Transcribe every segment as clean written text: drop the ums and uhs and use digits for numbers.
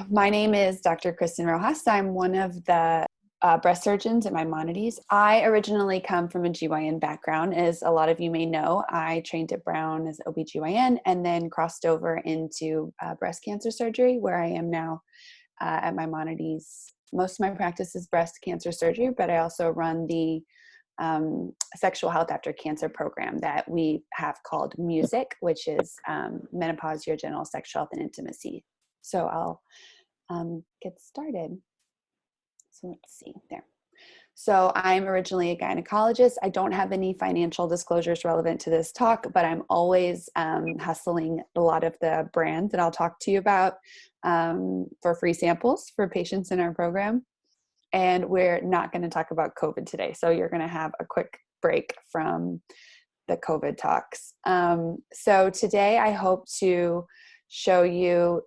My name is Dr. Kristin Rojas. I'm one of the breast surgeons at Maimonides. I originally come from a GYN background. As a lot of you may know, I trained at Brown as OBGYN and then crossed over into breast cancer surgery, where I am now at Maimonides. Most of my practice is breast cancer surgery, but I also run the sexual health after cancer program that we have called MUSIC, which is Menopause, Urogenital, Sexual Health, and Intimacy. So I'll get started. So let's see there. So I'm originally a gynecologist. I don't have any financial disclosures relevant to this talk, but I'm always hustling a lot of the brands that I'll talk to you about for free samples for patients in our program. And we're not going to talk about COVID today. So you're going to have a quick break from the COVID talks. So today I hope to show you,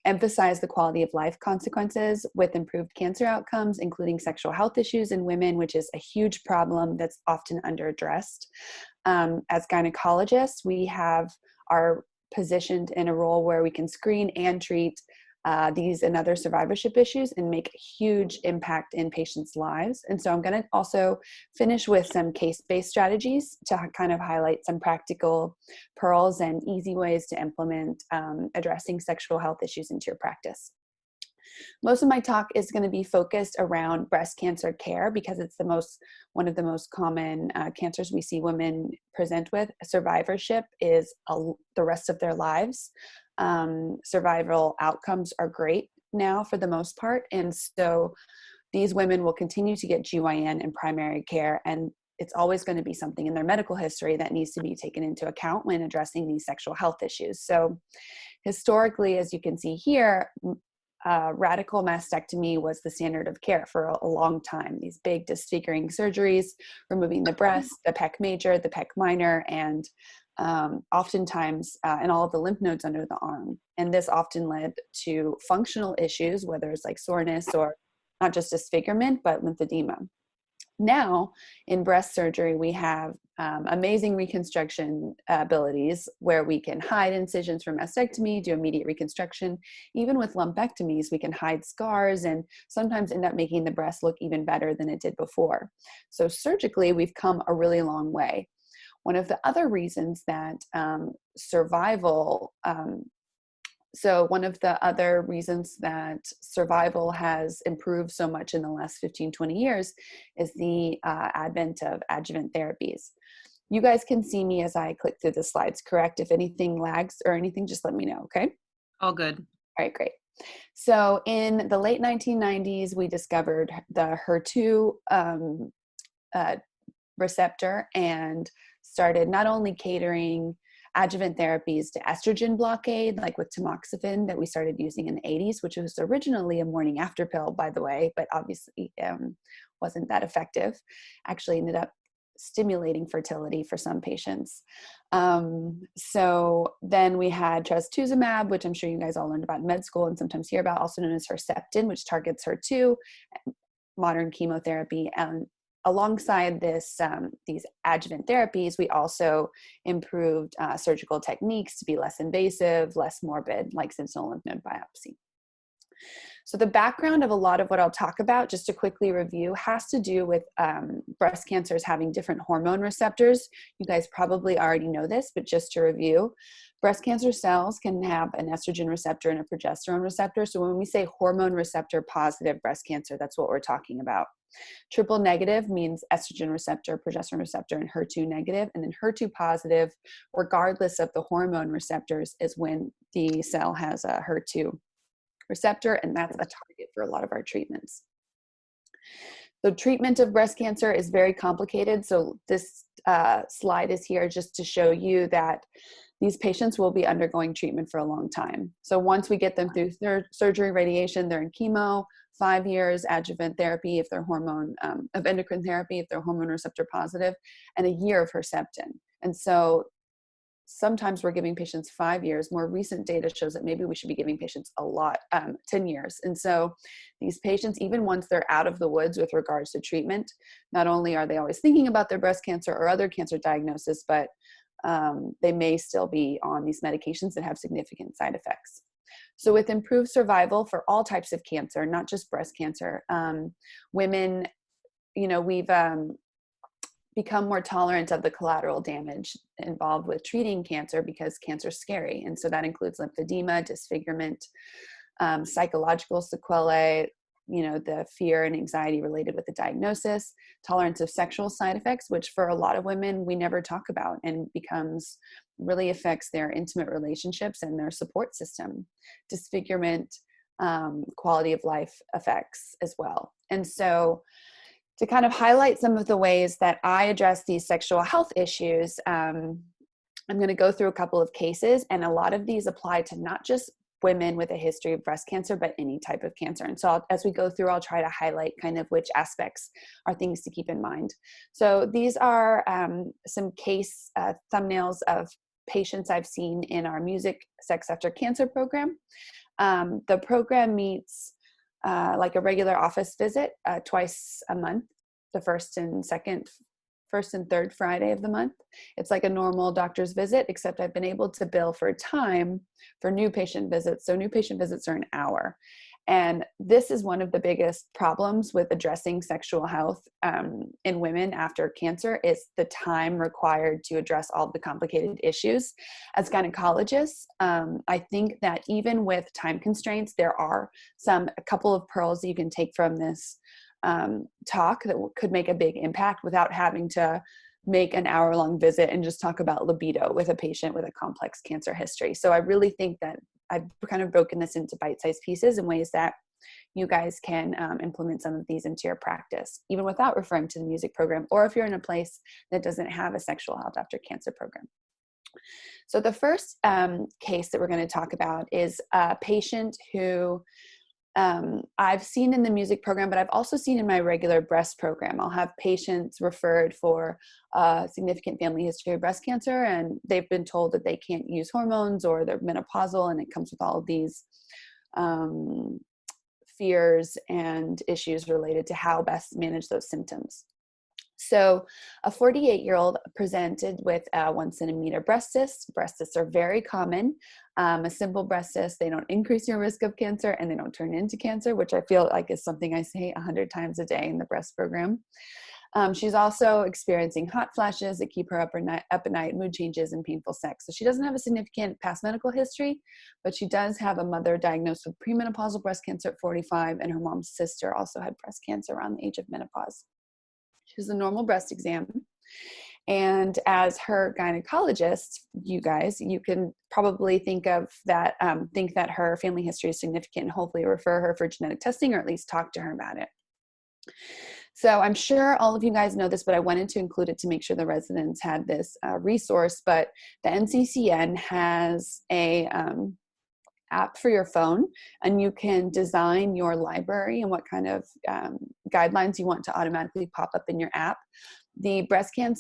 emphasize the quality of life consequences with improved cancer outcomes, including sexual health issues in women, which is a huge problem that's often underaddressed. As gynecologists, we are positioned in a role where we can screen and treat these and other survivorship issues and make a huge impact in patients' lives. And so I'm going to also finish with some case-based strategies to kind of highlight some practical pearls and easy ways to implement addressing sexual health issues into your practice. Most of my talk is going to be focused around breast cancer care because it's one of the most common cancers we see women present with. Survivorship is the rest of their lives. Survival outcomes are great now for the most part. And so these women will continue to get GYN and primary care, and it's always going to be something in their medical history that needs to be taken into account when addressing these sexual health issues. So historically, as you can see here, radical mastectomy was the standard of care for a long time. These big disfiguring surgeries, removing the breast, the pec major, the pec minor, and oftentimes and all of the lymph nodes under the arm. And this often led to functional issues, whether it's like soreness or not just disfigurement, but lymphedema. Now, in breast surgery, we have amazing reconstruction abilities where we can hide incisions from mastectomy, do immediate reconstruction. Even with lumpectomies, we can hide scars and sometimes end up making the breast look even better than it did before. So surgically, we've come a really long way. One of the other reasons that survival has improved so much in the last 15, 20 years is the advent of adjuvant therapies. You guys can see me as I click through the slides, correct? If anything lags or anything, just let me know, okay? All good. All right, great. So in the late 1990s, we discovered the HER2 receptor and started not only catering adjuvant therapies to estrogen blockade, like with tamoxifen that we started using in the 80s, which was originally a morning after pill, by the way, but obviously wasn't that effective. Actually ended up stimulating fertility for some patients. So then we had trastuzumab, which I'm sure you guys all learned about in med school and sometimes hear about, also known as Herceptin, which targets HER2, modern chemotherapy. And alongside these adjuvant therapies, we also improved surgical techniques to be less invasive, less morbid, like sentinel lymph node biopsy. So the background of a lot of what I'll talk about, just to quickly review, has to do with breast cancers having different hormone receptors. You guys probably already know this, but just to review, breast cancer cells can have an estrogen receptor and a progesterone receptor. So when we say hormone receptor positive breast cancer, that's what we're talking about. Triple negative means estrogen receptor, progesterone receptor, and HER2 negative. And then HER2 positive, regardless of the hormone receptors, is when the cell has a HER2 receptor, and that's a target for a lot of our treatments. So treatment of breast cancer is very complicated. So this slide is here just to show you that these patients will be undergoing treatment for a long time. So once we get them through surgery, radiation, they're in chemo, 5 years, adjuvant therapy if they're of endocrine therapy if they're hormone receptor positive, and a year of Herceptin. And so sometimes we're giving patients 5 years. More recent data shows that maybe we should be giving patients a lot, 10 years. And so these patients, even once they're out of the woods with regards to treatment, not only are they always thinking about their breast cancer or other cancer diagnosis, but they may still be on these medications that have significant side effects. So with improved survival for all types of cancer, not just breast cancer, women, we've become more tolerant of the collateral damage involved with treating cancer because cancer's scary. And so that includes lymphedema, disfigurement, psychological sequelae, the fear and anxiety related with the diagnosis, tolerance of sexual side effects, which for a lot of women we never talk about and really affects their intimate relationships and their support system, disfigurement, quality of life effects as well. And so to kind of highlight some of the ways that I address these sexual health issues, I'm going to go through a couple of cases, and a lot of these apply to not just women with a history of breast cancer, but any type of cancer. And so as we go through, I'll try to highlight kind of which aspects are things to keep in mind. So these are some case thumbnails of patients I've seen in our Music Sex After Cancer program. The program meets like a regular office visit twice a month, the first and third Friday of the month. It's like a normal doctor's visit, except I've been able to bill for time for new patient visits. So new patient visits are an hour. And this is one of the biggest problems with addressing sexual health in women after cancer is the time required to address all the complicated issues. As gynecologists, I think that even with time constraints, there are a couple of pearls that you can take from this talk that could make a big impact without having to make an hour-long visit and just talk about libido with a patient with a complex cancer history. So I really think that I've kind of broken this into bite-sized pieces in ways that you guys can implement some of these into your practice, even without referring to the music program, or if you're in a place that doesn't have a sexual health after cancer program. So the first case that we're going to talk about is a patient who I've seen in the music program, but I've also seen in my regular breast program. I'll have patients referred for a significant family history of breast cancer, and they've been told that they can't use hormones or they're menopausal, and it comes with all of these fears and issues related to how best to manage those symptoms. So a 48-year-old presented with a 1 centimeter breast cyst. Breast cysts are very common. A simple breast cyst, they don't increase your risk of cancer and they don't turn into cancer, which I feel like is something I say 100 times a day in the breast program. She's also experiencing hot flashes that keep her up at night, mood changes, and painful sex. So she doesn't have a significant past medical history, but she does have a mother diagnosed with premenopausal breast cancer at 45, and her mom's sister also had breast cancer around the age of menopause. She has a normal breast exam. And as her gynecologist, you can probably think that her family history is significant and hopefully refer her for genetic testing or at least talk to her about it. So I'm sure all of you guys know this, but I wanted to include it to make sure the residents had this resource. But the NCCN has a app for your phone, and you can design your library and what kind of guidelines you want to automatically pop up in your app. The breast and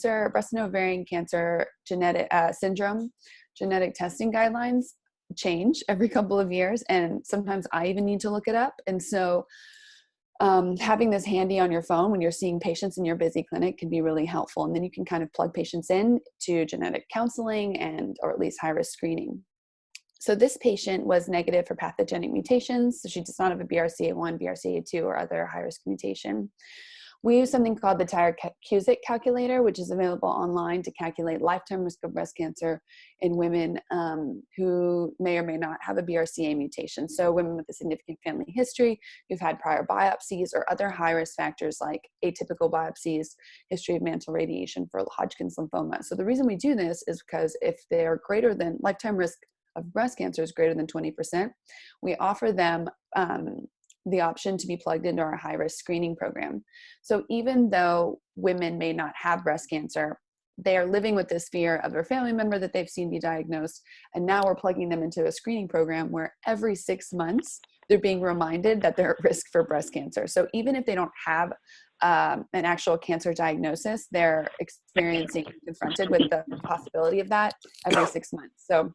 ovarian cancer syndrome genetic testing guidelines change every couple of years, and sometimes I even need to look it up. And so having this handy on your phone when you're seeing patients in your busy clinic can be really helpful. And then you can kind of plug patients in to genetic counseling or at least high-risk screening. So this patient was negative for pathogenic mutations. So she does not have a BRCA1, BRCA2, or other high-risk mutation. We use something called the Tyrer-Cuzick calculator, which is available online to calculate lifetime risk of breast cancer in women who may or may not have a BRCA mutation. So women with a significant family history, who've had prior biopsies, or other high-risk factors like atypical biopsies, history of mantle radiation for Hodgkin's lymphoma. So the reason we do this is because if they're greater than lifetime risk of breast cancer is greater than 20%, we offer them the option to be plugged into our high-risk screening program. So even though women may not have breast cancer, they are living with this fear of their family member that they've seen be diagnosed. And now we're plugging them into a screening program where every 6 months, they're being reminded that they're at risk for breast cancer. So even if they don't have an actual cancer diagnosis, they're confronted with the possibility of that every 6 months. So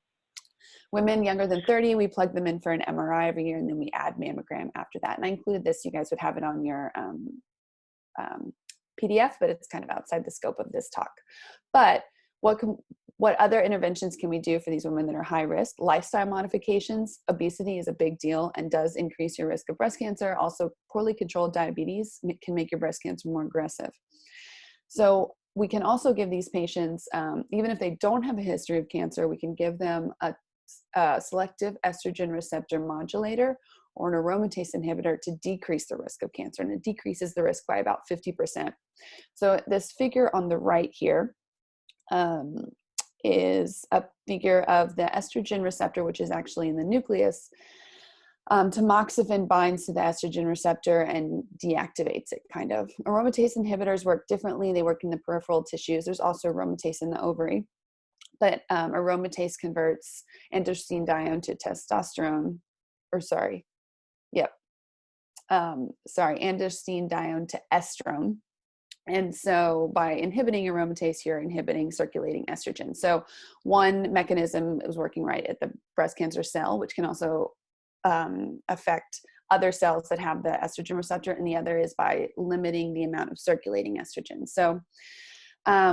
women younger than 30, we plug them in for an MRI every year, and then we add mammogram after that. And I included this, you guys would have it on your PDF, but it's kind of outside the scope of this talk. But what other interventions can we do for these women that are high risk? Lifestyle modifications. Obesity is a big deal and does increase your risk of breast cancer. Also, poorly controlled diabetes can make your breast cancer more aggressive. So we can also give these patients, even if they don't have a history of cancer, we can give them a selective estrogen receptor modulator or an aromatase inhibitor to decrease the risk of cancer. And it decreases the risk by about 50%. So this figure on the right here is a figure of the estrogen receptor, which is actually in the nucleus. Tamoxifen binds to the estrogen receptor and deactivates it, kind of. Aromatase inhibitors work differently. They work in the peripheral tissues. There's also aromatase in the ovary. But aromatase converts androstenedione to testosterone, androstenedione to estrone. And so by inhibiting aromatase, you're inhibiting circulating estrogen. So one mechanism is working right at the breast cancer cell, which can also affect other cells that have the estrogen receptor, and the other is by limiting the amount of circulating estrogen. So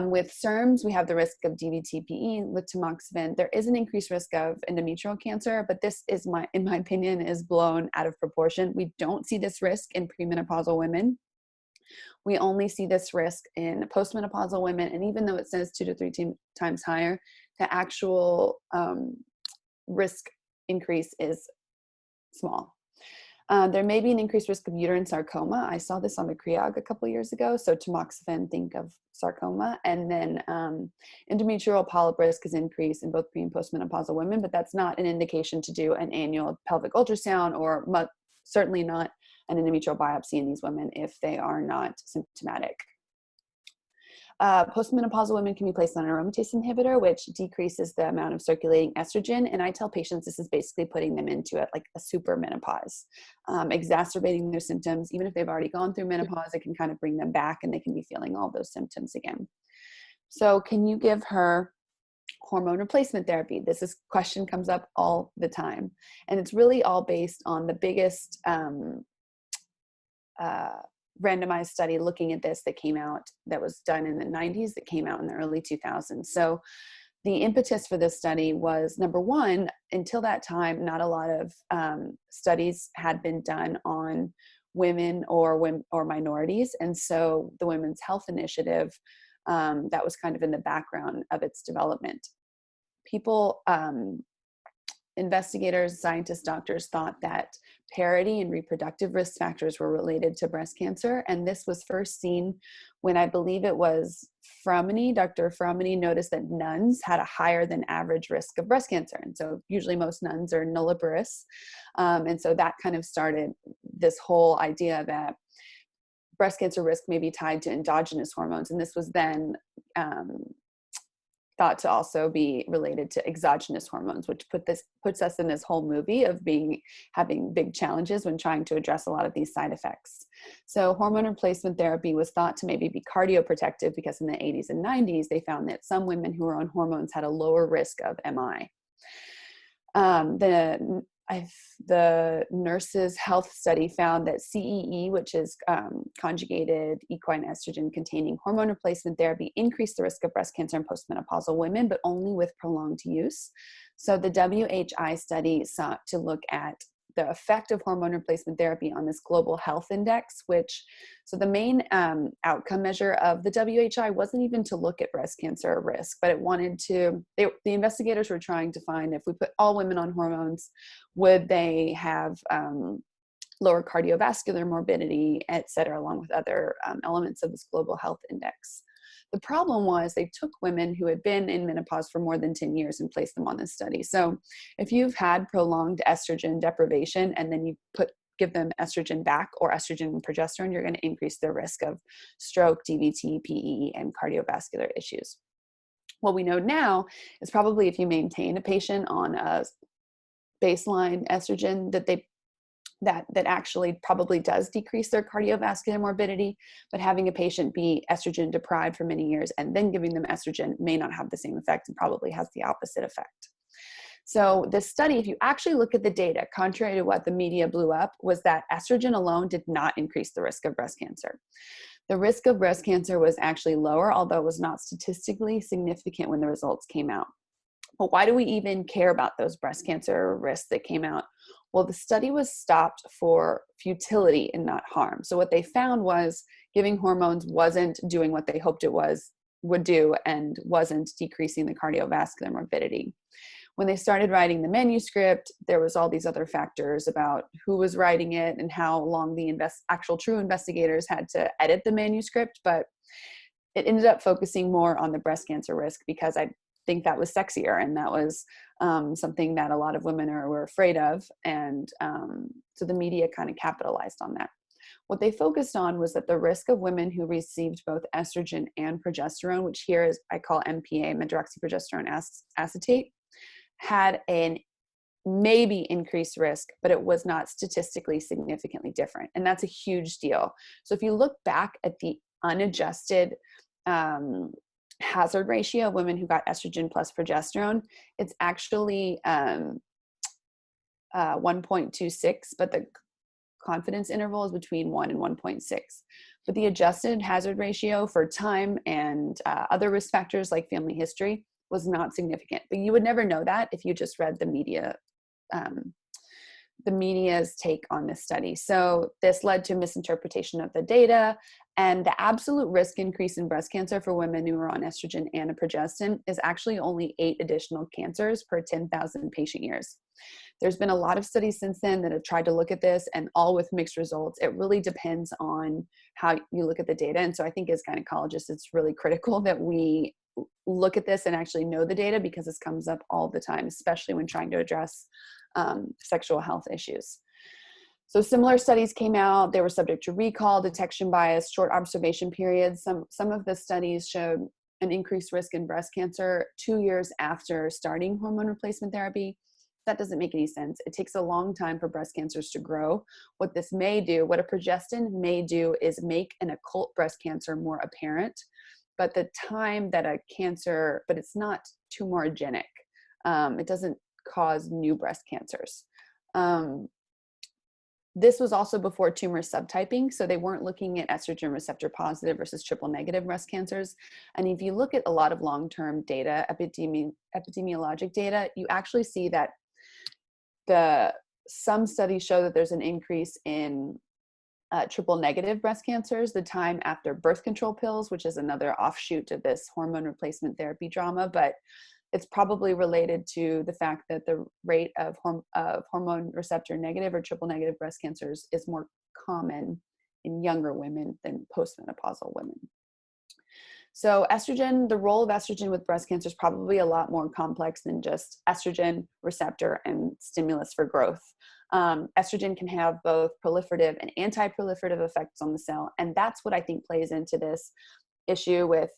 with SERMs, we have the risk of DVT-PE. With tamoxifen, there is an increased risk of endometrial cancer, but this is, in my opinion, is blown out of proportion. We don't see this risk in premenopausal women. We only see this risk in postmenopausal women, and even though it says 2 to 3 times higher, the actual risk increase is small. There may be an increased risk of uterine sarcoma. I saw this on the CREOG a couple years ago. So tamoxifen, think of sarcoma. And then endometrial polyp risk is increased in both pre and postmenopausal women, but that's not an indication to do an annual pelvic ultrasound, or certainly not an endometrial biopsy in these women if they are not symptomatic. Postmenopausal women can be placed on an aromatase inhibitor, which decreases the amount of circulating estrogen. And I tell patients this is basically putting them into like a super menopause, exacerbating their symptoms. Even if they've already gone through menopause, it can kind of bring them back and they can be feeling all those symptoms again. So can you give her hormone replacement therapy? This question comes up all the time. And it's really all based on the biggest randomized study looking at this that came out, that was done in the 90s, that came out in the early 2000s. So the impetus for this study was, number one, until that time, not a lot of studies had been done on women or minorities. And so the Women's Health Initiative, that was kind of in the background of its development. People, investigators, scientists, doctors thought that parity and reproductive risk factors were related to breast cancer. And this was first seen when, I believe it was Dr. Fromini noticed that nuns had a higher than average risk of breast cancer. And so usually most nuns are nulliparous. And so that kind of started this whole idea that breast cancer risk may be tied to endogenous hormones. And this was then thought to also be related to exogenous hormones, which puts us in this whole movie of having big challenges when trying to address a lot of these side effects. So hormone replacement therapy was thought to maybe be cardioprotective because in the 80s and 90s, they found that some women who were on hormones had a lower risk of MI. The Nurses Health Study found that CEE, which is conjugated equine estrogen containing hormone replacement therapy, increased the risk of breast cancer in postmenopausal women, but only with prolonged use. So the WHI study sought to look at the effect of hormone replacement therapy on this global health index, so the main outcome measure of the WHI wasn't even to look at breast cancer risk, but the investigators were trying to find if we put all women on hormones, would they have lower cardiovascular morbidity, et cetera, along with other elements of this global health index. The problem was they took women who had been in menopause for more than 10 years and placed them on this study. So if you've had prolonged estrogen deprivation and then you give them estrogen back or estrogen and progesterone, you're going to increase their risk of stroke, DVT, PE, and cardiovascular issues. What we know now is probably if you maintain a patient on a baseline estrogen that actually probably does decrease their cardiovascular morbidity, but having a patient be estrogen deprived for many years and then giving them estrogen may not have the same effect and probably has the opposite effect. So this study, if you actually look at the data, contrary to what the media blew up, was that estrogen alone did not increase the risk of breast cancer. The risk of breast cancer was actually lower, although it was not statistically significant when the results came out. But why do we even care about those breast cancer risks that came out? Well, the study was stopped for futility and not harm. So what they found was giving hormones wasn't doing what they hoped it would do, and wasn't decreasing the cardiovascular morbidity. When they started writing the manuscript, there was all these other factors about who was writing it and how long the actual true investigators had to edit the manuscript. But it ended up focusing more on the breast cancer risk because I think that was sexier, and that was something that a lot of women were afraid of. And so the media kind of capitalized on that. What they focused on was that the risk of women who received both estrogen and progesterone, which here is I call MPA, medroxyprogesterone acetate, had an maybe increased risk, but it was not statistically significantly different. And that's a huge deal. So if you look back at the unadjusted hazard ratio of women who got estrogen plus progesterone, it's actually 1.26, but the confidence interval is between 1 and 1.6. But the adjusted hazard ratio for time and other risk factors like family history was not significant. But you would never know that if you just read the media's take on this study. So this led to misinterpretation of the data, and the absolute risk increase in breast cancer for women who are on estrogen and a progestin is actually only 8 additional cancers per 10,000 patient years. There's been a lot of studies since then that have tried to look at this, and all with mixed results. It really depends on how you look at the data. And so I think as gynecologists, it's really critical that we look at this and actually know the data, because this comes up all the time, especially when trying to address sexual health issues. So similar studies came out. They were subject to recall, detection bias, short observation periods. Some of the studies showed an increased risk in breast cancer 2 years after starting hormone replacement therapy. That doesn't make any sense. It takes a long time for breast cancers to grow. What this may do, what a progestin may do, is make an occult breast cancer more apparent. But the time that a cancer, but it's not tumorigenic. It doesn't cause new breast cancers. This was also before tumor subtyping, so they weren't looking at estrogen receptor positive versus triple negative breast cancers. And if you look at a lot of long-term data, epidemiologic data, you actually see that some studies show that there's an increase in triple negative breast cancers the time after birth control pills, which is another offshoot of this hormone replacement therapy drama. But it's probably related to the fact that the rate of hormone receptor negative or triple negative breast cancers is more common in younger women than postmenopausal women. So estrogen, the role of estrogen with breast cancer is probably a lot more complex than just estrogen receptor and stimulus for growth. Estrogen can have both proliferative and anti-proliferative effects on the cell. And that's what I think plays into this issue with,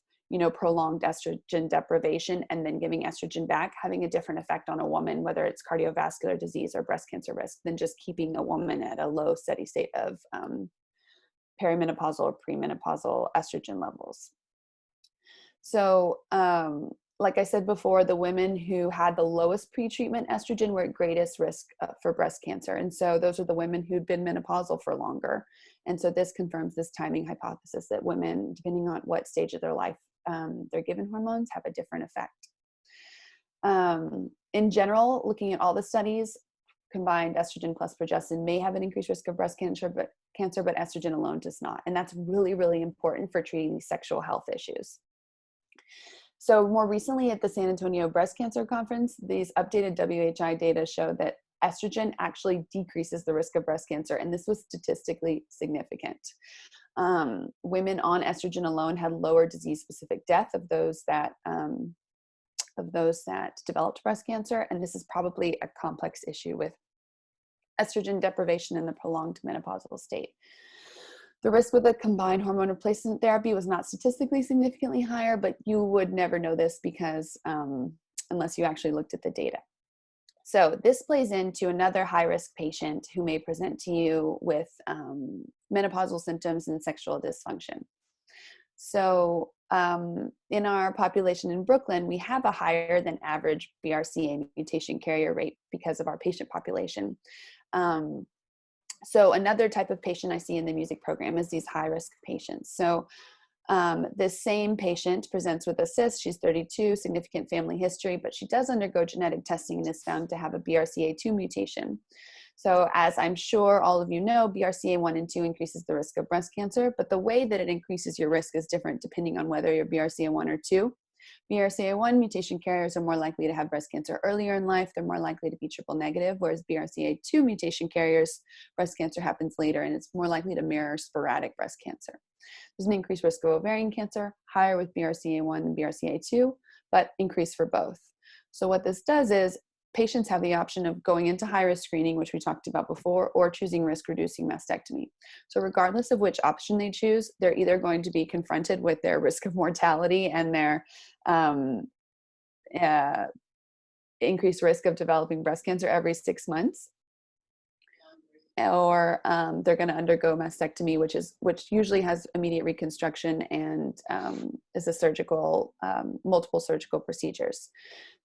prolonged estrogen deprivation and then giving estrogen back, having a different effect on a woman, whether it's cardiovascular disease or breast cancer risk, than just keeping a woman at a low steady state of perimenopausal or premenopausal estrogen levels. So, like I said before, the women who had the lowest pretreatment estrogen were at greatest risk for breast cancer. And so those are the women who'd been menopausal for longer. And so this confirms this timing hypothesis that women, depending on what stage of their life they're given hormones, have a different effect. In general, looking at all the studies, combined estrogen plus progestin may have an increased risk of breast cancer, but estrogen alone does not. And that's really, really important for treating these sexual health issues. So more recently at the San Antonio Breast Cancer Conference, these updated WHI data show that estrogen actually decreases the risk of breast cancer, and this was statistically significant. Women on estrogen alone had lower disease-specific death of those that developed breast cancer, and this is probably a complex issue with estrogen deprivation in the prolonged menopausal state. The risk with a combined hormone replacement therapy was not statistically significantly higher, but you would never know this because unless you actually looked at the data. So this plays into another high-risk patient who may present to you with menopausal symptoms and sexual dysfunction. So in our population in Brooklyn, we have a higher than average BRCA mutation carrier rate because of our patient population. So another type of patient I see in the music program is these high-risk patients. So this same patient presents with a cyst. She's 32, significant family history, but she does undergo genetic testing and is found to have a BRCA2 mutation. So as I'm sure all of you know, BRCA1 and 2 increases the risk of breast cancer, but the way that it increases your risk is different depending on whether you're BRCA1 or 2. BRCA1 mutation carriers are more likely to have breast cancer earlier in life. They're more likely to be triple negative, whereas BRCA2 mutation carriers, breast cancer happens later, and it's more likely to mirror sporadic breast cancer. There's an increased risk of ovarian cancer, higher with BRCA1 and BRCA2, but increased for both. So what this does is patients have the option of going into high-risk screening, which we talked about before, or choosing risk-reducing mastectomy. So regardless of which option they choose, they're either going to be confronted with their risk of mortality and their increased risk of developing breast cancer every 6 months, or they're going to undergo mastectomy, which usually has immediate reconstruction and is a surgical, multiple surgical procedures.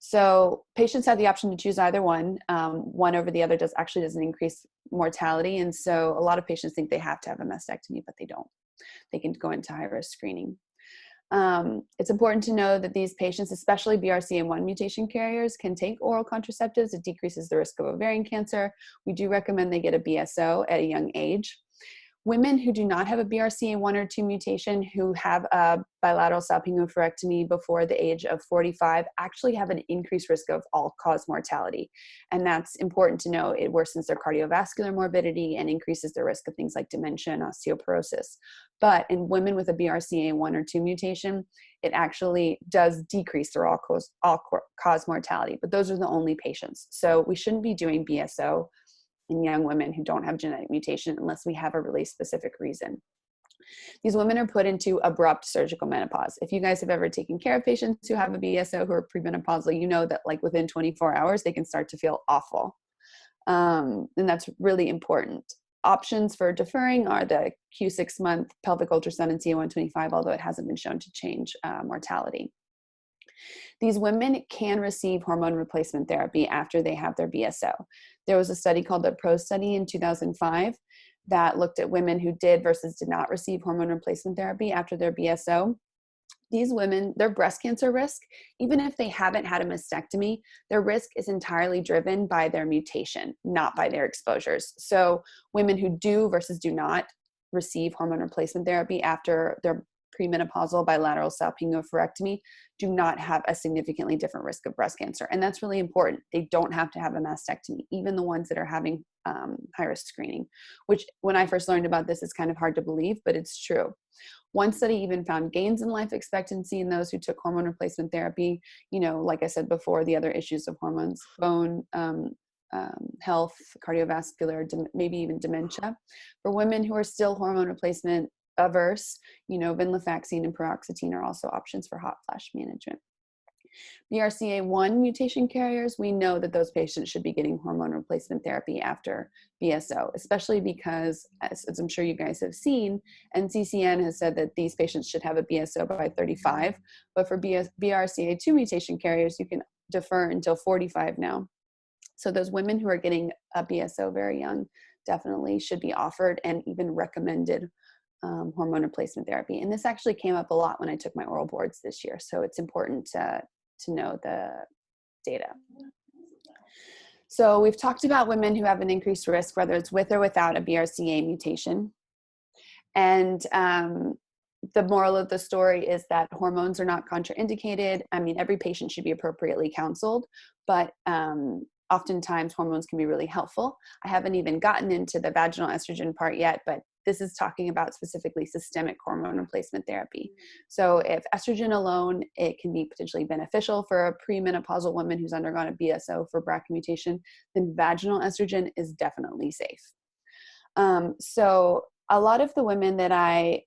So patients have the option to choose either one. One over the other doesn't increase mortality, and so a lot of patients think they have to have a mastectomy, but they don't. They can go into high-risk screening. It's important to know that these patients, especially BRCA1 mutation carriers, can take oral contraceptives. It decreases the risk of ovarian cancer. We do recommend they get a BSO at a young age. Women who do not have a BRCA1 or 2 mutation, who have a bilateral salpingoophorectomy before the age of 45, actually have an increased risk of all-cause mortality. And that's important to know. It worsens their cardiovascular morbidity and increases their risk of things like dementia and osteoporosis. But in women with a BRCA1 or 2 mutation, it actually does decrease their all-cause mortality. But those are the only patients. So we shouldn't be doing BSO in young women who don't have genetic mutation unless we have a really specific reason. These women are put into abrupt surgical menopause. If you guys have ever taken care of patients who have a BSO who are premenopausal, you know that like within 24 hours, they can start to feel awful. And that's really important. Options for deferring are the Q6-month pelvic ultrasound and CA-125, although it hasn't been shown to change mortality. These women can receive hormone replacement therapy after they have their BSO. There was a study called the PRO study in 2005 that looked at women who did versus did not receive hormone replacement therapy after their BSO. These women, their breast cancer risk, even if they haven't had a mastectomy, their risk is entirely driven by their mutation, not by their exposures. So women who do versus do not receive hormone replacement therapy after their premenopausal bilateral salpingoophorectomy do not have a significantly different risk of breast cancer. And that's really important. They don't have to have a mastectomy, even the ones that are having high-risk screening, which when I first learned about this is kind of hard to believe, but it's true. One study even found gains in life expectancy in those who took hormone replacement therapy. You know, like I said before, the other issues of hormones, bone health, cardiovascular, maybe even dementia. For women who are still hormone replacement averse, you know, venlafaxine and paroxetine are also options for hot flash management. BRCA1 mutation carriers, we know that those patients should be getting hormone replacement therapy after BSO, especially because, as I'm sure you guys have seen, NCCN has said that these patients should have a BSO by 35, but for BRCA2 mutation carriers, you can defer until 45 now. So those women who are getting a BSO very young definitely should be offered and even recommended hormone replacement therapy. And this actually came up a lot when I took my oral boards this year. So it's important to know the data. So we've talked about women who have an increased risk, whether it's with or without a BRCA mutation. And the moral of the story is that hormones are not contraindicated. I mean, every patient should be appropriately counseled, but oftentimes hormones can be really helpful. I haven't even gotten into the vaginal estrogen part yet, but this is talking about specifically systemic hormone replacement therapy. So if estrogen alone, it can be potentially beneficial for a premenopausal woman who's undergone a BSO for BRCA mutation, then vaginal estrogen is definitely safe. So a lot of the women that I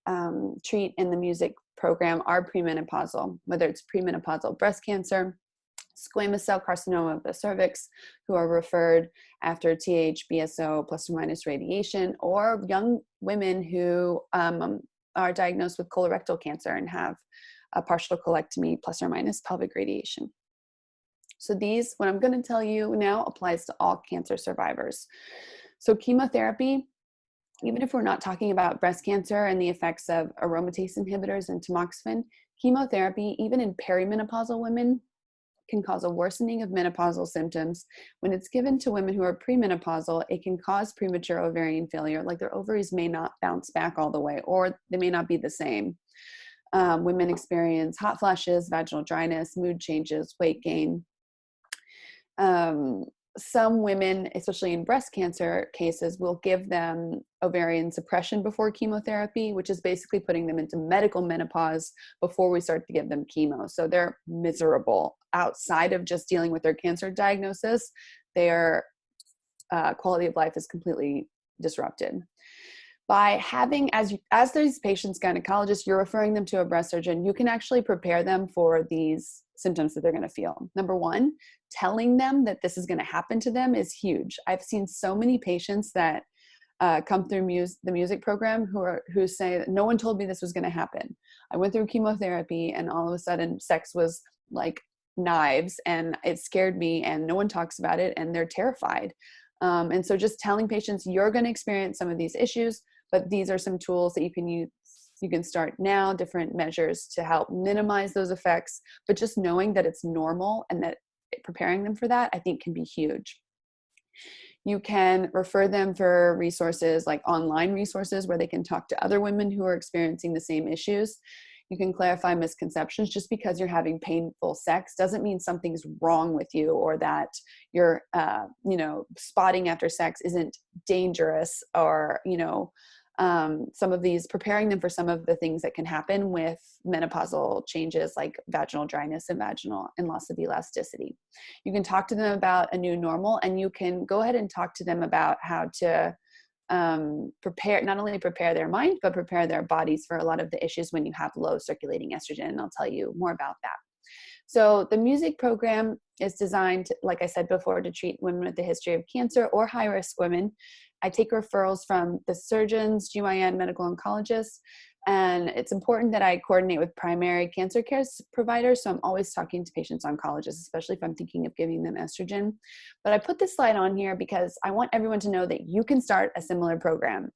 treat in the music program are premenopausal, whether it's premenopausal breast cancer, squamous cell carcinoma of the cervix, who are referred after THBSO plus or minus radiation, or young women who are diagnosed with colorectal cancer and have a partial colectomy plus or minus pelvic radiation. So these, what I'm going to tell you now, applies to all cancer survivors. So chemotherapy even if we're not talking about breast cancer and the effects of aromatase inhibitors and tamoxifen, chemotherapy, even in perimenopausal women, can cause a worsening of menopausal symptoms. When it's given to women who are premenopausal, it can cause premature ovarian failure, like their ovaries may not bounce back all the way, or they may not be the same. Women experience hot flashes, vaginal dryness, mood changes, weight gain. Some women, especially in breast cancer cases, will give them ovarian suppression before chemotherapy, which is basically putting them into medical menopause before we start to give them chemo. So they're miserable outside of just dealing with their cancer diagnosis. Their quality of life is completely disrupted. By having, as these patients' gynecologists, you're referring them to a breast surgeon, you can actually prepare them for these symptoms that they're going to feel. Number one, telling them that this is going to happen to them is huge. I've seen so many patients that come through the music program who say that no one told me this was going to happen. I went through chemotherapy and all of a sudden sex was like knives and it scared me and no one talks about it and they're terrified. And so just telling patients you're going to experience some of these issues, but these are some tools that you can use. You can start now, different measures to help minimize those effects, but just knowing that it's normal and that preparing them for that, I think can be huge. You can refer them for resources like online resources where they can talk to other women who are experiencing the same issues. You can clarify misconceptions. Just because you're having painful sex doesn't mean something's wrong with you or that your, spotting after sex isn't dangerous or, some of these, preparing them for some of the things that can happen with menopausal changes like vaginal dryness and loss of elasticity. You can talk to them about a new normal, and you can go ahead and talk to them about how to not only prepare their mind, but prepare their bodies for a lot of the issues when you have low circulating estrogen. And I'll tell you more about that. So the music program is designed, like I said before, to treat women with a history of cancer or high-risk women. I take referrals from the surgeons, GYN, medical oncologists, and it's important that I coordinate with primary cancer care providers. So I'm always talking to patients' oncologists, especially if I'm thinking of giving them estrogen. But I put this slide on here because I want everyone to know that you can start a similar program.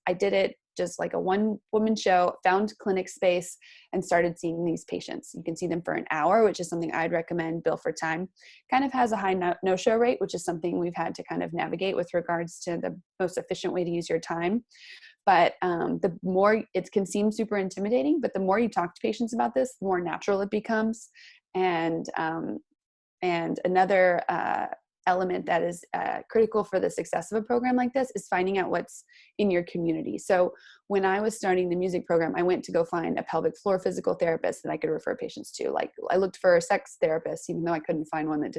I did it just like a one-woman show, found clinic space, and started seeing these patients. You can see them for an hour, which is something I'd recommend, bill for time. Kind of has a high no-show rate, which is something we've had to kind of navigate with regards to the most efficient way to use your time. But the more, it can seem super intimidating, but the more you talk to patients about this, the more natural it becomes. And another element that is critical for the success of a program like this is finding out what's in your community. So when I was starting the music program, I went to go find a pelvic floor physical therapist that I could refer patients to. Like I looked for a sex therapist, even though I couldn't find one that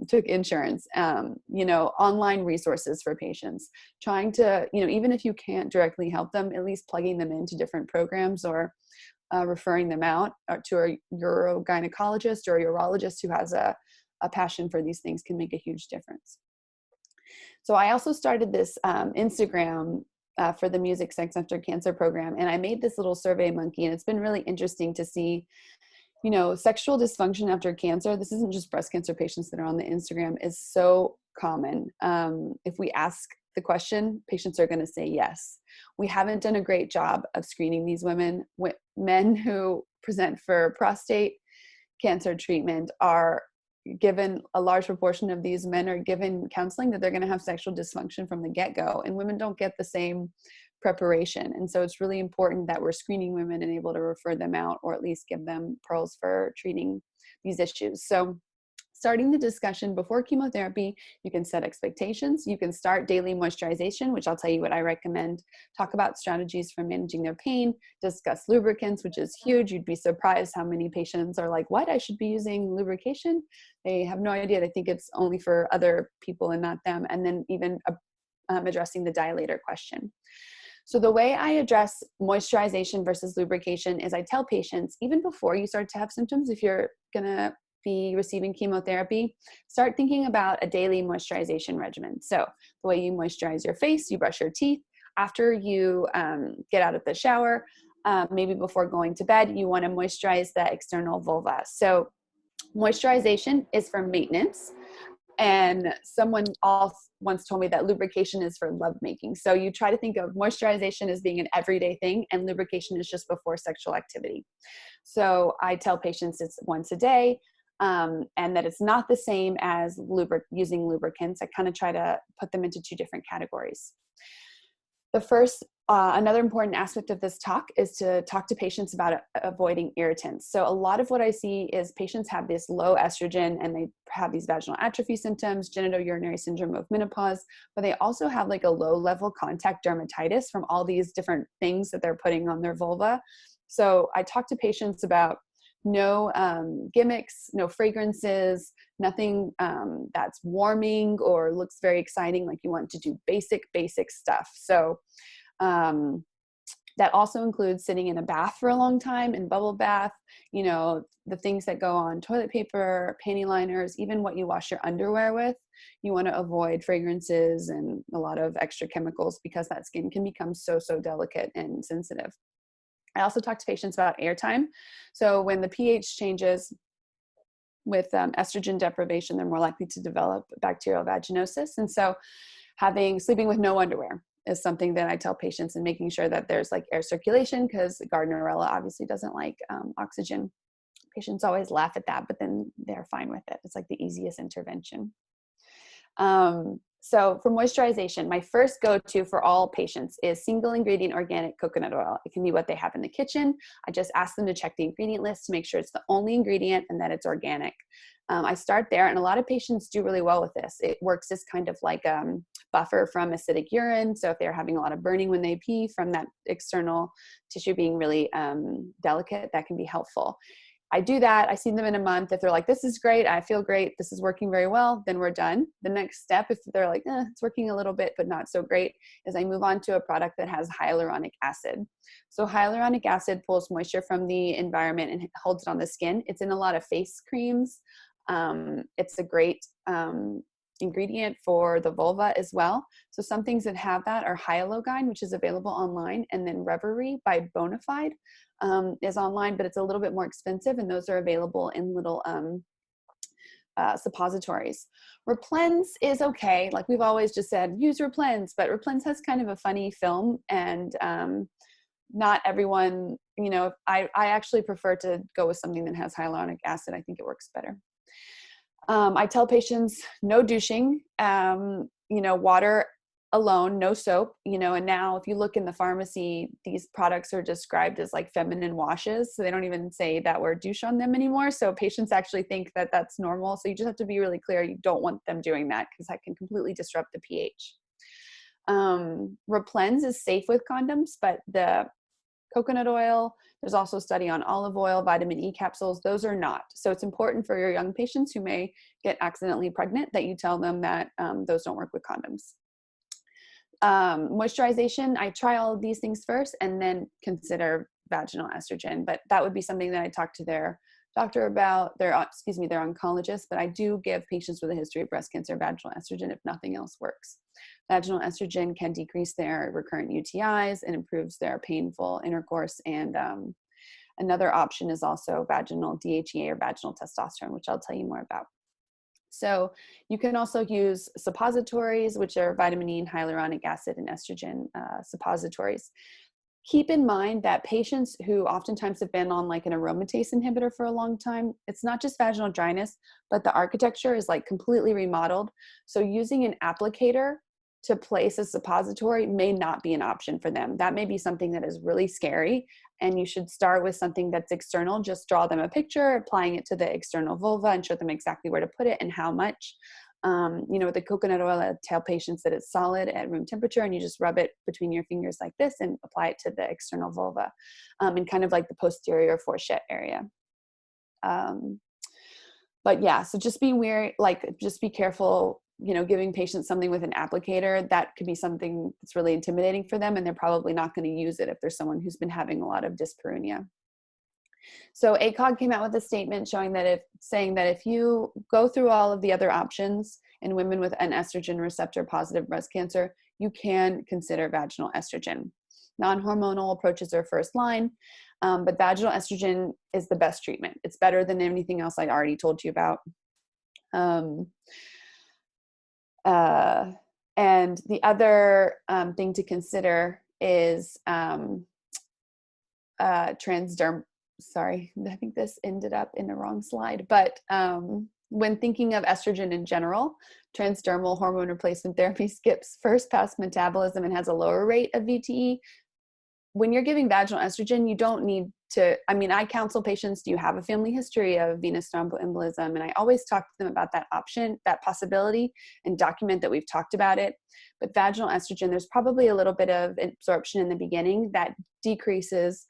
took insurance. Online resources for patients, trying to, even if you can't directly help them, at least plugging them into different programs or referring them out to a urogynecologist or a urologist who has a passion for these things can make a huge difference. So I also started this Instagram for the Music Sex After Cancer program, and I made this little survey monkey, and it's been really interesting to see, sexual dysfunction after cancer. This isn't just breast cancer patients that are on the Instagram, is so common. If we ask the question, patients are going to say yes. We haven't done a great job of screening these women. Men who present for prostate cancer treatment are given, a large proportion of these men are given counseling that they're going to have sexual dysfunction from the get-go, and women don't get the same preparation. And so it's really important that we're screening women and able to refer them out, or at least give them pearls for treating these issues. So starting the discussion before chemotherapy, you can set expectations. You can start daily moisturization, which I'll tell you what I recommend. Talk about strategies for managing their pain. Discuss lubricants, which is huge. You'd be surprised how many patients are like, what? I should be using lubrication? They have no idea. They think it's only for other people and not them. And then even addressing the dilator question. So the way I address moisturization versus lubrication is I tell patients, even before you start to have symptoms, if you're going to be receiving chemotherapy, start thinking about a daily moisturization regimen. So the way you moisturize your face, you brush your teeth. After you get out of the shower, maybe before going to bed, you want to moisturize the external vulva. So moisturization is for maintenance. And someone else once told me that lubrication is for lovemaking. So you try to think of moisturization as being an everyday thing, and lubrication is just before sexual activity. So I tell patients it's once a day, and that it's not the same as using lubricants. I kind of try to put them into two different categories. The first, another important aspect of this talk is to talk to patients about avoiding irritants. So a lot of what I see is patients have this low estrogen and they have these vaginal atrophy symptoms, genitourinary syndrome of menopause, but they also have like a low level contact dermatitis from all these different things that they're putting on their vulva. So I talk to patients about no gimmicks, no fragrances, nothing that's warming or looks very exciting. Like you want to do basic stuff. So that also includes sitting in a bath for a long time, in bubble bath, you know, the things that go on toilet paper, panty liners, even what you wash your underwear with. You want to avoid fragrances and a lot of extra chemicals because that skin can become so delicate and sensitive. I also talk to patients about airtime. So when the pH changes with estrogen deprivation, they're more likely to develop bacterial vaginosis. And so sleeping with no underwear is something that I tell patients, and making sure that there's like air circulation, because Gardnerella obviously doesn't like oxygen. Patients always laugh at that, but then they're fine with it. It's like the easiest intervention. So for moisturization, my first go-to for all patients is single ingredient organic coconut oil. It can be what they have in the kitchen. I just ask them to check the ingredient list to make sure it's the only ingredient and that it's organic. I start there, and a lot of patients do really well with this. It works as kind of like a buffer from acidic urine. So if they're having a lot of burning when they pee from that external tissue being really delicate, that can be helpful. I do that. I see them in a month. If they're like, this is great, I feel great, this is working very well, then we're done. The next step, if they're like, it's working a little bit, but not so great, is I move on to a product that has hyaluronic acid. So hyaluronic acid pulls moisture from the environment and holds it on the skin. It's in a lot of face creams. It's a great ingredient for the vulva as well. So some things that have that are Hyalogyne, which is available online, and then Reverie by Bonafide is online, but it's a little bit more expensive, and those are available in little suppositories. Replens is okay. Like we've always just said, use Replens, but Replens has kind of a funny film, and not everyone, you know, I actually prefer to go with something that has hyaluronic acid. I think it works better. I tell patients no douching, you know, water alone, no soap, you know, and now if you look in the pharmacy, these products are described as like feminine washes. So they don't even say that word douche on them anymore. So patients actually think that that's normal. So you just have to be really clear. You don't want them doing that, because that can completely disrupt the pH. Replens is safe with condoms, but the coconut oil, there's also a study on olive oil, vitamin E capsules, those are not. So it's important for your young patients who may get accidentally pregnant that you tell them that those don't work with condoms. Moisturization, I try all of these things first and then consider vaginal estrogen, but that would be something that I talk to their doctor about, their oncologist, but I do give patients with a history of breast cancer vaginal estrogen if nothing else works. Vaginal estrogen can decrease their recurrent UTIs and improves their painful intercourse. And another option is also vaginal DHEA or vaginal testosterone, which I'll tell you more about. So you can also use suppositories, which are vitamin E and hyaluronic acid and estrogen suppositories. Keep in mind that patients who oftentimes have been on like an aromatase inhibitor for a long time, it's not just vaginal dryness, but the architecture is like completely remodeled. So using an applicator to place a suppository may not be an option for them. That may be something that is really scary, and you should start with something that's external. Just draw them a picture, applying it to the external vulva, and show them exactly where to put it and how much. You know, with the coconut oil, I tell patients that it's solid at room temperature, and you just rub it between your fingers like this and apply it to the external vulva, and kind of like the posterior fourchette area. But yeah, so just be wary, like just be careful, you know, giving patients something with an applicator. That could be something that's really intimidating for them, and they're probably not going to use it if there's someone who's been having a lot of dyspareunia. So ACOG came out with a statement saying that if you go through all of the other options in women with an estrogen receptor positive breast cancer, you can consider vaginal estrogen. Non-hormonal approaches are first line, but vaginal estrogen is the best treatment. It's better than anything else I already told you about. And the other thing to consider is transderm. Sorry, I think this ended up in the wrong slide. But when thinking of estrogen in general, transdermal hormone replacement therapy skips first pass metabolism and has a lower rate of VTE. When you're giving vaginal estrogen, you don't need to, I mean, I counsel patients, do you have a family history of venous thromboembolism? And I always talk to them about that option, that possibility, and document that we've talked about it. But vaginal estrogen, there's probably a little bit of absorption in the beginning that decreases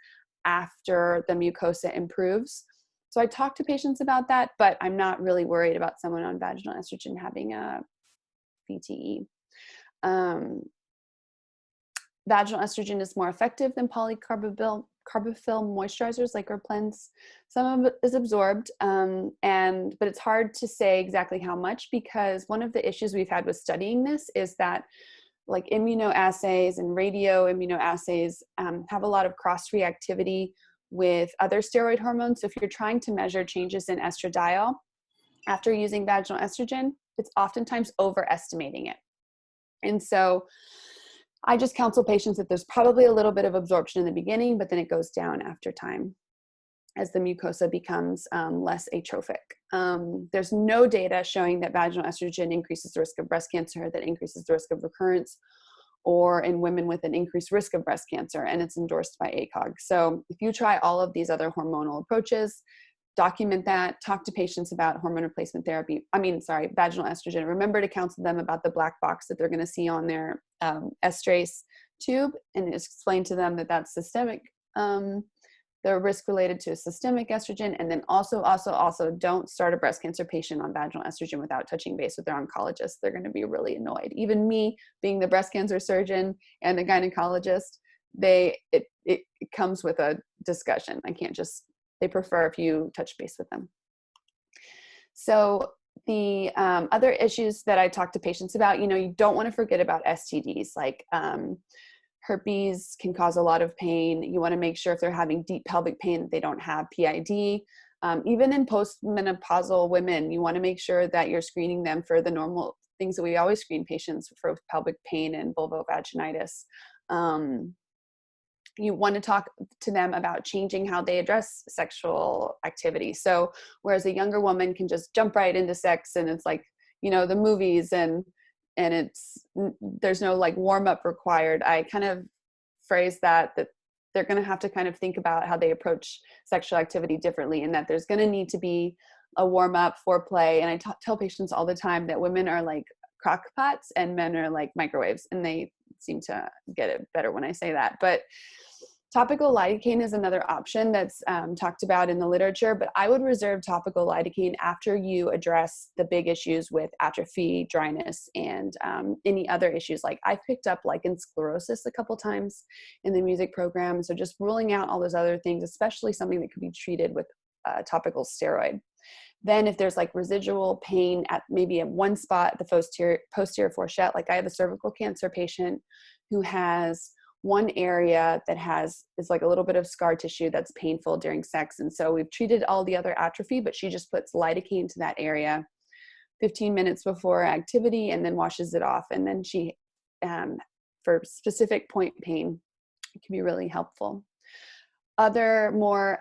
after the mucosa improves. So I talk to patients about that, but I'm not really worried about someone on vaginal estrogen having a VTE. Vaginal estrogen is more effective than polycarbophil moisturizers like Replens. Some of it is absorbed, but it's hard to say exactly how much, because one of the issues we've had with studying this is that like immunoassays and radio immunoassays have a lot of cross-reactivity with other steroid hormones. So if you're trying to measure changes in estradiol after using vaginal estrogen, it's oftentimes overestimating it. And so I just counsel patients that there's probably a little bit of absorption in the beginning, but then it goes down after time as the mucosa becomes less atrophic. There's no data showing that vaginal estrogen increases the risk of breast cancer, that increases the risk of recurrence, or in women with an increased risk of breast cancer, and it's endorsed by ACOG. So if you try all of these other hormonal approaches, document that, talk to patients about hormone replacement therapy, vaginal estrogen. Remember to counsel them about the black box that they're going to see on their estrase tube, and explain to them that that's systemic, the risk related to a systemic estrogen. And then also don't start a breast cancer patient on vaginal estrogen without touching base with their oncologist. They're going to be really annoyed. Even me being the breast cancer surgeon and the gynecologist, it comes with a discussion. They prefer if you touch base with them. So the other issues that I talk to patients about, you don't want to forget about STDs, like herpes can cause a lot of pain. You want to make sure if they're having deep pelvic pain that they don't have PID. Even in postmenopausal women, you want to make sure that you're screening them for the normal things that we always screen patients for: pelvic pain and vulvovaginitis. You want to talk to them about changing how they address sexual activity. So whereas a younger woman can just jump right into sex and it's like, the movies and there's no like warm up required, I kind of phrase that they're going to have to kind of think about how they approach sexual activity differently, and that there's going to need to be a warm up, foreplay. And I tell patients all the time that women are like crock pots and men are like microwaves, and they seem to get it better when I say that. But topical lidocaine is another option that's talked about in the literature, but I would reserve topical lidocaine after you address the big issues with atrophy, dryness, and any other issues. Like I've picked up lichen sclerosis a couple times in the music program. So just ruling out all those other things, especially something that could be treated with topical steroid. Then if there's like residual pain at maybe at one spot, the posterior fourchette, like I have a cervical cancer patient who has one area that is like a little bit of scar tissue that's painful during sex. And so we've treated all the other atrophy, but she just puts lidocaine to that area 15 minutes before activity and then washes it off. And then she, for specific point pain, it can be really helpful. Other more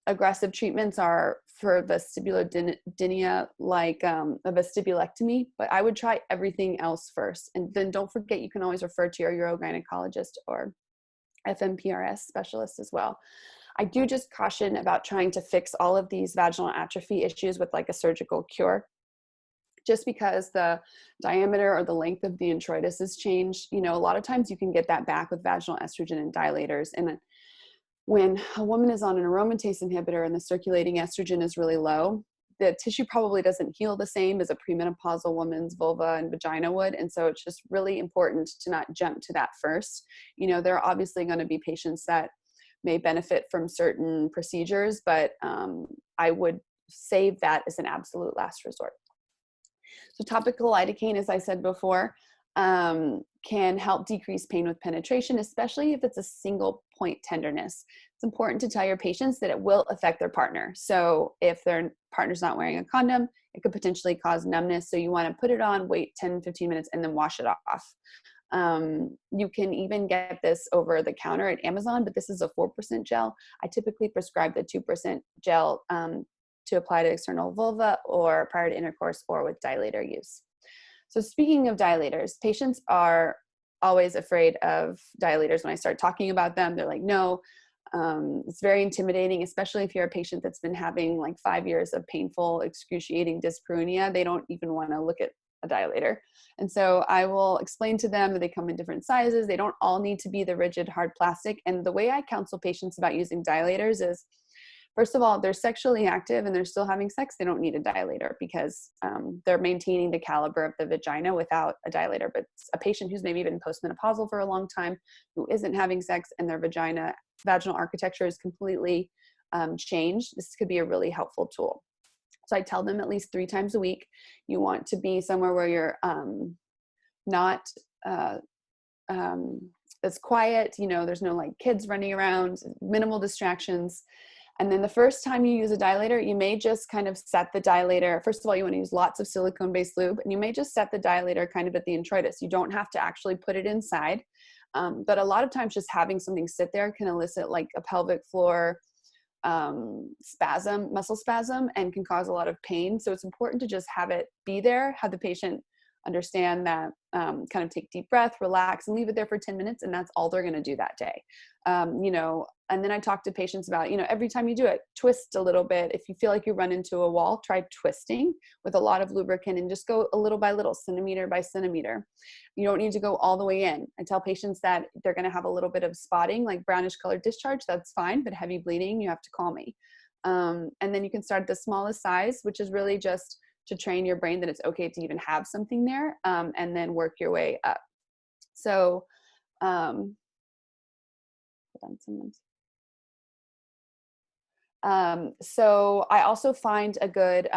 aggressive treatments are for vestibulodynia, like a vestibulectomy, but I would try everything else first. And then don't forget, you can always refer to your urogynecologist or FMPRS specialist as well. I do just caution about trying to fix all of these vaginal atrophy issues with like a surgical cure, just because the diameter or the length of the introitus has changed. A lot of times you can get that back with vaginal estrogen and dilators. And when a woman is on an aromatase inhibitor and the circulating estrogen is really low, the tissue probably doesn't heal the same as a premenopausal woman's vulva and vagina would. And so it's just really important to not jump to that first. There are obviously going to be patients that may benefit from certain procedures, but I would save that as an absolute last resort. So topical lidocaine, as I said before, can help decrease pain with penetration, especially if it's a single point tenderness. It's important to tell your patients that it will affect their partner. So if their partner's not wearing a condom, it could potentially cause numbness. So you want to put it on, wait 10, 15 minutes, and then wash it off. You can even get this over the counter at Amazon, but this is a 4% gel. I typically prescribe the 2% gel to apply to external vulva or prior to intercourse or with dilator use. So speaking of dilators, patients are always afraid of dilators. When I start talking about them, they're like, no, it's very intimidating, especially if you're a patient that's been having like 5 years of painful, excruciating dyspareunia. They don't even want to look at a dilator. And so I will explain to them that they come in different sizes. They don't all need to be the rigid, hard plastic. And the way I counsel patients about using dilators is, first of all, if they're sexually active and they're still having sex, they don't need a dilator because they're maintaining the caliber of the vagina without a dilator. But a patient who's maybe been postmenopausal for a long time, who isn't having sex and their vaginal architecture is completely changed, this could be a really helpful tool. So I tell them at least 3 times a week, you want to be somewhere where you're not, it's quiet, there's no like kids running around, minimal distractions. And then the first time you use a dilator, you may just kind of set the dilator. First of all, you want to use lots of silicone-based lube, and you may just set the dilator kind of at the introitus. You don't have to actually put it inside. But a lot of times just having something sit there can elicit like a pelvic floor spasm, muscle spasm, and can cause a lot of pain. So it's important to just have it be there, have the patient understand that, kind of take deep breath, relax, and leave it there for 10 minutes. And that's all they're going to do that day. And then I talk to patients about, every time you do it, twist a little bit. If you feel like you run into a wall, try twisting with a lot of lubricant and just go a little by little, centimeter by centimeter. You don't need to go all the way in. I tell patients that they're going to have a little bit of spotting, like brownish colored discharge. That's fine, but heavy bleeding, you have to call me. And then you can start at the smallest size, which is really just to train your brain that it's okay to even have something there, and then work your way up. So, hold on, someone's. So I also find a good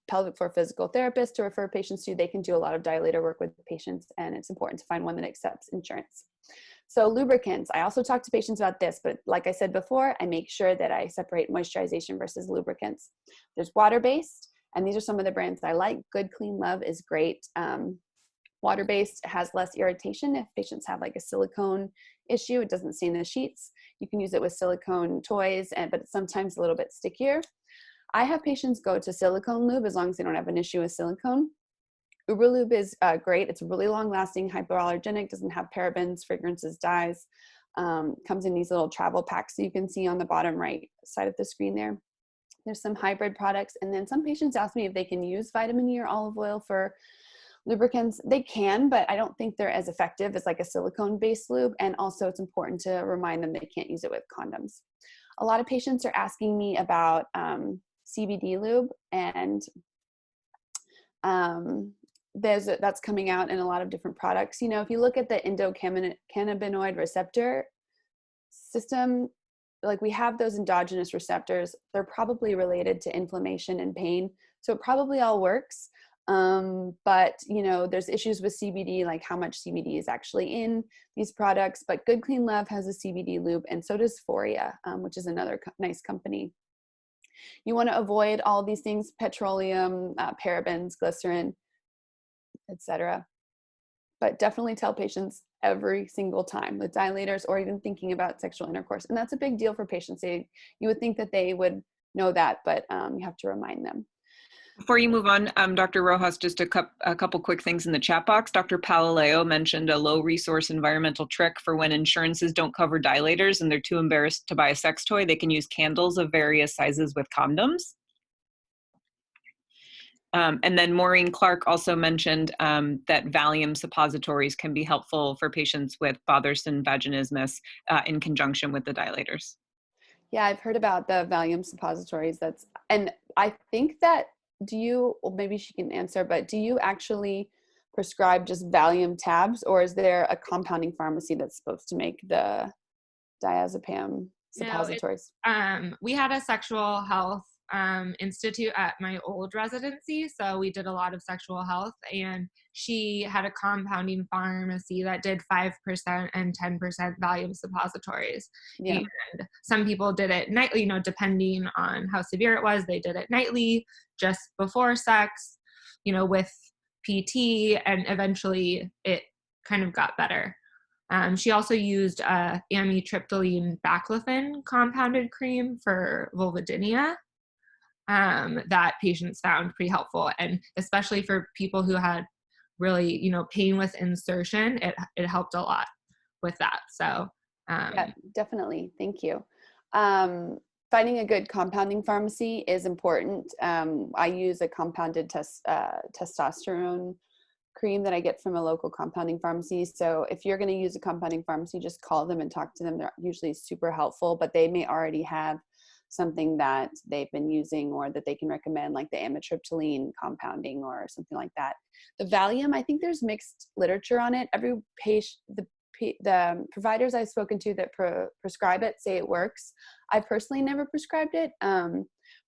pelvic floor physical therapist to refer patients to. They can do a lot of dilator work with patients, and it's important to find one that accepts insurance. So lubricants, I also talk to patients about this, but like I said before, I make sure that I separate moisturization versus lubricants. There's water-based, and these are some of the brands I like. Good Clean Love is great. Water-based has less irritation. If patients have like a silicone issue, it doesn't stain the sheets. You can use it with silicone toys, but it's sometimes a little bit stickier. I have patients go to silicone lube as long as they don't have an issue with silicone. Uberlube is great. It's really long-lasting, hypoallergenic, doesn't have parabens, fragrances, dyes. Comes in these little travel packs that you can see on the bottom right side of the screen there. There's some hybrid products. And then some patients ask me if they can use vitamin E or olive oil for lubricants. They can, but I don't think they're as effective as like a silicone-based lube. And also it's important to remind them they can't use it with condoms. A lot of patients are asking me about CBD lube, and that's coming out in a lot of different products. If you look at the endocannabinoid receptor system, like we have those endogenous receptors, they're probably related to inflammation and pain. So it probably all works. But there's issues with CBD, like how much CBD is actually in these products. But Good Clean Love has a CBD lube, and so does Foria, which is another nice company. You want to avoid all these things: petroleum, parabens, glycerin, etc. But definitely tell patients every single time with dilators or even thinking about sexual intercourse. And that's a big deal for patients. You would think that they would know that, but you have to remind them. Before you move on, Dr. Rojas, just a couple quick things in the chat box. Dr. Palaleo mentioned a low resource environmental trick for when insurances don't cover dilators and they're too embarrassed to buy a sex toy. They can use candles of various sizes with condoms. And then Maureen Clark also mentioned that Valium suppositories can be helpful for patients with bothersome vaginismus in conjunction with the dilators. Yeah, I've heard about the Valium suppositories. And I think that, maybe she can answer, but do you actually prescribe just Valium tabs, or is there a compounding pharmacy that's supposed to make the diazepam suppositories? No, we had a sexual health institute at my old residency. So we did a lot of sexual health, and she had a compounding pharmacy that did 5% and 10% Valium suppositories. Yeah. And some people did it nightly, depending on how severe it was. They did it nightly, just before sex, with PT, and eventually it kind of got better. She also used amitriptyline baclofen compounded cream for vulvodynia that patients found pretty helpful. And especially for people who had really, pain with insertion, it helped a lot with that. So yeah, definitely. Thank you. Finding a good compounding pharmacy is important. I use a compounded testosterone cream that I get from a local compounding pharmacy. So if you're going to use a compounding pharmacy, just call them and talk to them. They're usually super helpful, but they may already have something that they've been using or that they can recommend, like the amitriptyline compounding or something like that. The Valium, I think there's mixed literature on it. Every patient, the providers I've spoken to that prescribe it say it works. I personally never prescribed it,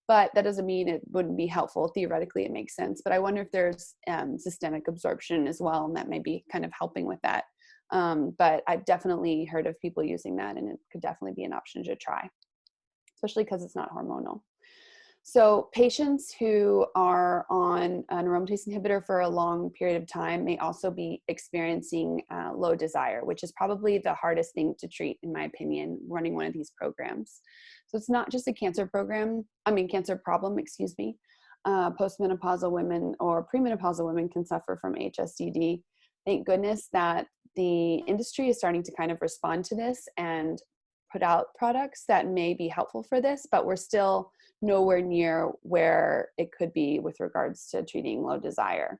but that doesn't mean it wouldn't be helpful. Theoretically, it makes sense. But I wonder if there's systemic absorption as well, and that may be kind of helping with that. But I've definitely heard of people using that, and it could definitely be an option to try, especially because it's not hormonal. So patients who are on an aromatase inhibitor for a long period of time may also be experiencing low desire, which is probably the hardest thing to treat, in my opinion, running one of these programs. So it's not just a cancer problem. Postmenopausal women or premenopausal women can suffer from HSDD. Thank goodness that the industry is starting to kind of respond to this and put out products that may be helpful for this, but we're still nowhere near where it could be with regards to treating low desire.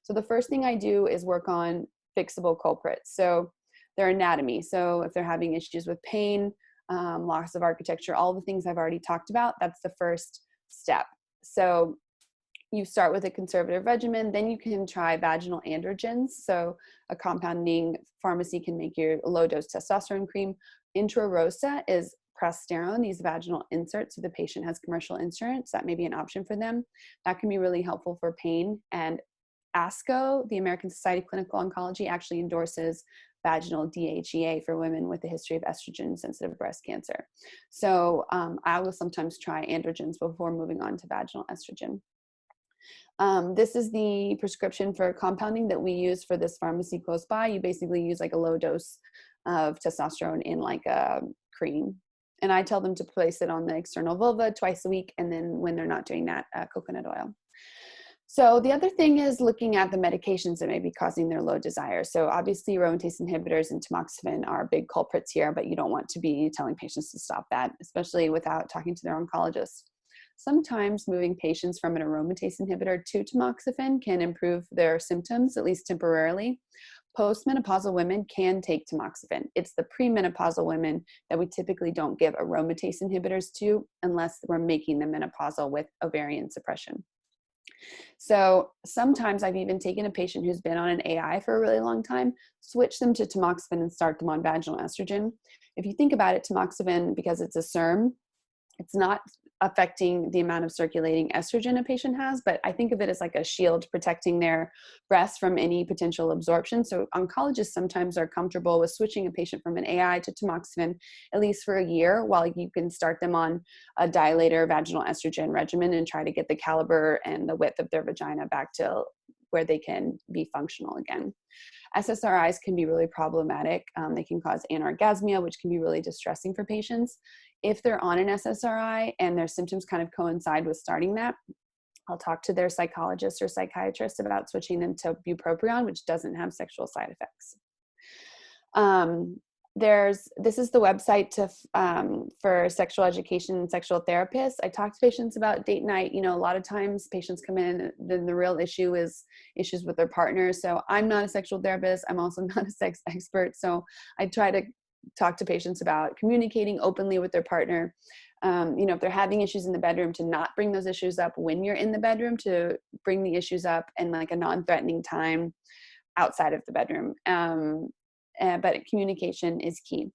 So the first thing I do is work on fixable culprits. So their anatomy. So if they're having issues with pain, loss of architecture, all the things I've already talked about, that's the first step. So you start with a conservative regimen, then you can try vaginal androgens. So a compounding pharmacy can make your low-dose testosterone cream. Intra rosa is progesterone, these vaginal inserts. So the patient has commercial insurance, that may be an option for them. That can be really helpful for pain. And ASCO, the American Society of Clinical Oncology, actually endorses vaginal DHEA for women with a history of estrogen-sensitive breast cancer. So I will sometimes try androgens before moving on to vaginal estrogen. This is the prescription for compounding that we use for this pharmacy close by. You basically use like a low dose of testosterone in like a cream. And I tell them to place it on the external vulva twice a week. And then when they're not doing that, coconut oil. So the other thing is looking at the medications that may be causing their low desire. So obviously aromatase inhibitors and tamoxifen are big culprits here, but you don't want to be telling patients to stop that, especially without talking to their oncologist. Sometimes moving patients from an aromatase inhibitor to tamoxifen can improve their symptoms, at least temporarily. Postmenopausal women can take tamoxifen. It's the premenopausal women that we typically don't give aromatase inhibitors to unless we're making them menopausal with ovarian suppression. So sometimes I've even taken a patient who's been on an AI for a really long time, switch them to tamoxifen and start them on vaginal estrogen. If you think about it, tamoxifen, because it's a SERM, it's not affecting the amount of circulating estrogen a patient has, but I think of it as like a shield protecting their breast from any potential absorption. So oncologists sometimes are comfortable with switching a patient from an AI to tamoxifen, at least for a year, while you can start them on a dilator vaginal estrogen regimen and try to get the caliber and the width of their vagina back to where they can be functional again. SSRIs can be really problematic. They can cause anorgasmia, which can be really distressing for patients. If they're on an SSRI and their symptoms kind of coincide with starting that, I'll talk to their psychologist or psychiatrist about switching them to bupropion, which doesn't have sexual side effects. This is the website for sexual education and sexual therapists. I talk to patients about date night. A lot of times patients come in, then the real issue is issues with their partners. So I'm not a sexual therapist. I'm also not a sex expert. So I try to talk to patients about communicating openly with their partner. If they're having issues in the bedroom, to not bring those issues up when you're in the bedroom, to bring the issues up in like a non-threatening time outside of the bedroom. But communication is key.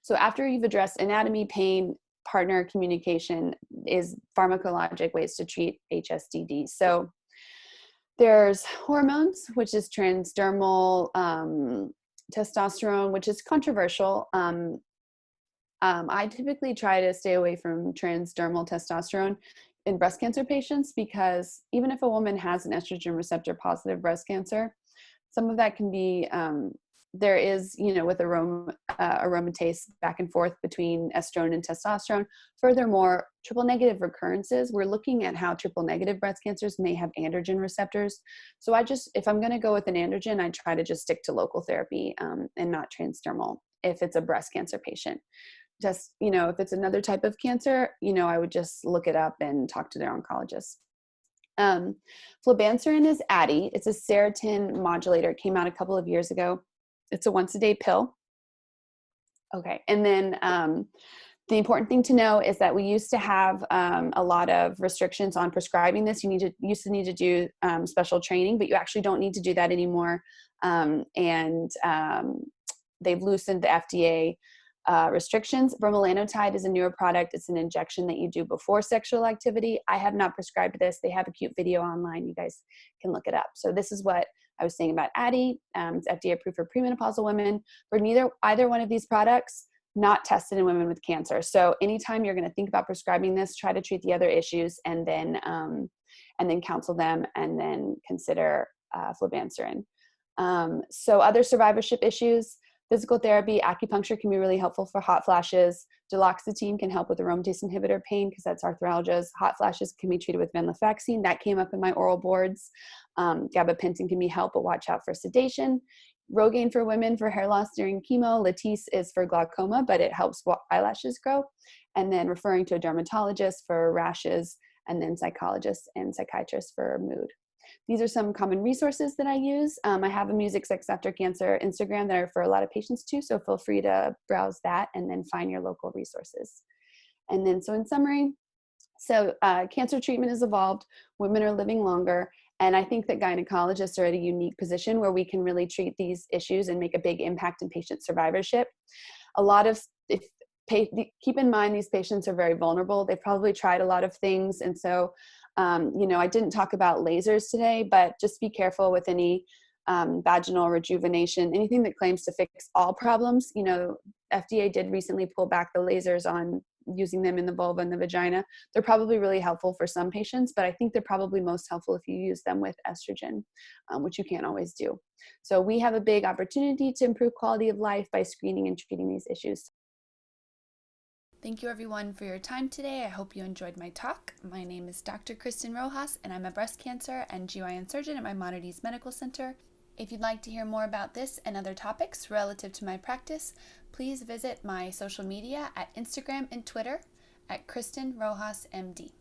So after you've addressed anatomy, pain, partner communication is pharmacologic ways to treat HSDD. So there's hormones, which is transdermal testosterone, which is controversial. I typically try to stay away from transdermal testosterone in breast cancer patients because even if a woman has an estrogen receptor positive breast cancer, some of that can be, there is, with aromatase back and forth between estrone and testosterone. Furthermore, triple negative recurrences, we're looking at how triple negative breast cancers may have androgen receptors. So if I'm going to go with an androgen, I try to just stick to local therapy and not transdermal if it's a breast cancer patient. Just, if it's another type of cancer, I would just look it up and talk to their oncologist. Flibanserin is Addyi. It's a serotonin modulator. It came out a couple of years ago. It's a once-a-day pill. Okay, and then the important thing to know is that we used to have a lot of restrictions on prescribing this. Used to need to do special training, but you actually don't need to do that anymore. They've loosened the FDA restrictions. Bremelanotide is a newer product. It's an injection that you do before sexual activity. I have not prescribed this. They have a cute video online. You guys can look it up. So this is what I was saying about Addyi. It's FDA approved for premenopausal women. For either one of these products, not tested in women with cancer. So anytime you're going to think about prescribing this, try to treat the other issues and then counsel them and then consider flibanserin. So other survivorship issues. Physical therapy, acupuncture can be really helpful for hot flashes. Duloxetine can help with aromatase inhibitor pain because that's arthralgias. Hot flashes can be treated with venlafaxine. That came up in my oral boards. Gabapentin can be help, but watch out for sedation. Rogaine for women for hair loss during chemo. Latisse is for glaucoma, but it helps eyelashes grow. And then referring to a dermatologist for rashes, and then psychologists and psychiatrists for mood. These are some common resources that I use. I have a Music Sex After Cancer Instagram that I refer a lot of patients to, so feel free to browse that and then find your local resources. And then, so in summary, cancer treatment has evolved, women are living longer, and I think that gynecologists are at a unique position where we can really treat these issues and make a big impact in patient survivorship. Keep in mind, these patients are very vulnerable. They've probably tried a lot of things, and so I didn't talk about lasers today, but just be careful with any vaginal rejuvenation, anything that claims to fix all problems. FDA did recently pull back the lasers on using them in the vulva and the vagina. They're probably really helpful for some patients, but I think they're probably most helpful if you use them with estrogen, which you can't always do. So we have a big opportunity to improve quality of life by screening and treating these issues. Thank you everyone for your time today. I hope you enjoyed my talk. My name is Dr. Kristin Rojas, and I'm a breast cancer and GYN surgeon at Maimonides Medical Center. If you'd like to hear more about this and other topics relative to my practice, please visit my social media at Instagram and Twitter at Kristin Rojas MD.